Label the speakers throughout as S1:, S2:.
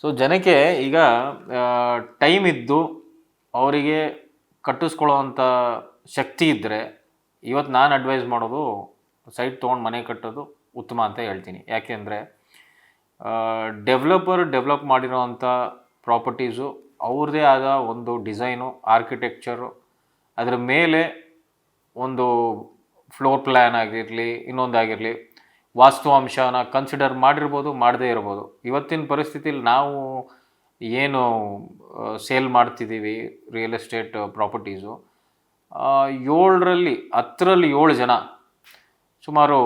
S1: So ಜನಕ್ಕೆ ಈಗ time ಇದ್ದು ಅವರಿಗೆ ಕಟ್ಟಿಸ್ಕೊಳ್ಳೋವಂಥ ಶಕ್ತಿ ಇದ್ದರೆ ಇವತ್ತು ನಾನು ಅಡ್ವೈಸ್ ಮಾಡೋದು ಸೈಟ್ ತೊಗೊಂಡು ಮನೆ ಕಟ್ಟೋದು ಉತ್ತಮ ಅಂತ ಹೇಳ್ತೀನಿ. ಯಾಕೆಂದರೆ ಡೆವಲಪ್ ಮಾಡಿರೋವಂಥ ಪ್ರಾಪರ್ಟೀಸು ಅವ್ರದ್ದೇ ಆದ ಒಂದು ಡಿಸೈನು, ಆರ್ಕಿಟೆಕ್ಚರು, ಅದರ ಮೇಲೆ ಒಂದು ಫ್ಲೋರ್ ಪ್ಲ್ಯಾನ್ ಆಗಿರಲಿ, ಇನ್ನೊಂದಾಗಿರಲಿ, ವಾಸ್ತುವಂಶನ ಕನ್ಸಿಡರ್ ಮಾಡಿರ್ಬೋದು, ಮಾಡದೇ ಇರ್ಬೋದು. ಇವತ್ತಿನ ಪರಿಸ್ಥಿತಿಲಿ ನಾವು ಏನು ಸೇಲ್ ಮಾಡ್ತಿದ್ದೀವಿ ರಿಯಲ್ ಎಸ್ಟೇಟ್ ಪ್ರಾಪರ್ಟೀಸು, 7ರಲ್ಲಿ 10ರಲ್ಲಿ 7 ಜನ ಸುಮಾರು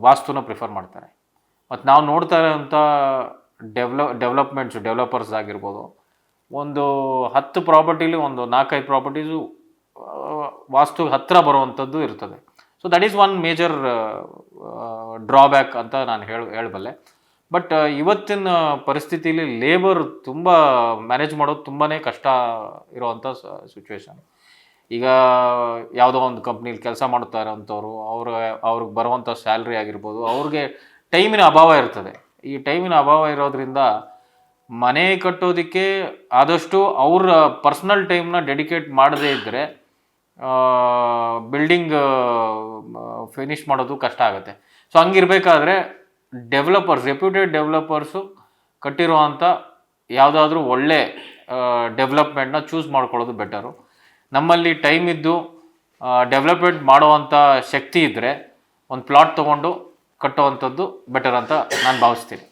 S1: ವಾಸ್ತುನ ಪ್ರಿಫರ್ ಮಾಡ್ತಾರೆ. ಮತ್ತು ನಾವು ನೋಡ್ತಾ ಇರೋಂಥ ಡೆವಲಪರ್ಸ್ ಆಗಿರ್ಬೋದು, ಒಂದು 10 ಪ್ರಾಪರ್ಟಿಲಿ ಒಂದು 4-5 ಪ್ರಾಪರ್ಟೀಸು ವಾಸ್ತುಗೆ ಹತ್ತಿರ ಬರುವಂಥದ್ದು ಇರ್ತದೆ. So that is one major drawback ಅಂತ ನಾನು ಹೇಳಬಲ್ಲೆ. ಬಟ್ ಇವತ್ತಿನ ಪರಿಸ್ಥಿತಿಲಿ ಲೇಬರ್ ತುಂಬ ಮ್ಯಾನೇಜ್ ಮಾಡೋದು ತುಂಬಾ ಕಷ್ಟ ಇರೋವಂಥ ಸಿಚುವೇಶನ್. ಈಗ ಯಾವುದೋ ಒಂದು ಕಂಪ್ನೀಲಿ ಕೆಲಸ ಮಾಡ್ತಾ ಇರೋಂಥವ್ರು ಅವ್ರಿಗೆ ಬರುವಂಥ ಸ್ಯಾಲ್ರಿ ಆಗಿರ್ಬೋದು, ಅವ್ರಿಗೆ ಟೈಮಿನ ಅಭಾವ ಇರ್ತದೆ. ಈ ಟೈಮಿನ ಅಭಾವ ಇರೋದ್ರಿಂದ ಮನೆ ಕಟ್ಟೋದಕ್ಕೆ ಆದಷ್ಟು ಅವ್ರ ಪರ್ಸ್ನಲ್ ಟೈಮ್ನ ಡೆಡಿಕೇಟ್ ಮಾಡದೇ ಇದ್ದರೆ ಬಿಲ್ಡಿಂಗ್ ಫಿನಿಷ್ ಮಾಡೋದು ಕಷ್ಟ ಆಗುತ್ತೆ. ಸೊ ಹಂಗಿರ್ಬೇಕಾದ್ರೆ ರೆಪ್ಯೂಟೆಡ್ ಡೆವಲಪರ್ಸು ಕಟ್ಟಿರುವಂಥ ಯಾವುದಾದ್ರೂ ಒಳ್ಳೆ ಡೆವಲಪ್ಮೆಂಟ್ನ ಚೂಸ್ ಮಾಡ್ಕೊಳ್ಳೋದು ಬೆಟರು. ನಮ್ಮಲ್ಲಿ ಟೈಮ್ ಇದ್ದು ಡೆವಲಪ್ಮೆಂಟ್ ಮಾಡುವಂಥ ಶಕ್ತಿ ಇದ್ದರೆ ಒಂದು ಪ್ಲಾಟ್ ತೊಗೊಂಡು ಕಟ್ಟುವಂಥದ್ದು ಬೆಟರ್ ಅಂತ ನಾನು ಭಾವಿಸ್ತೀನಿ.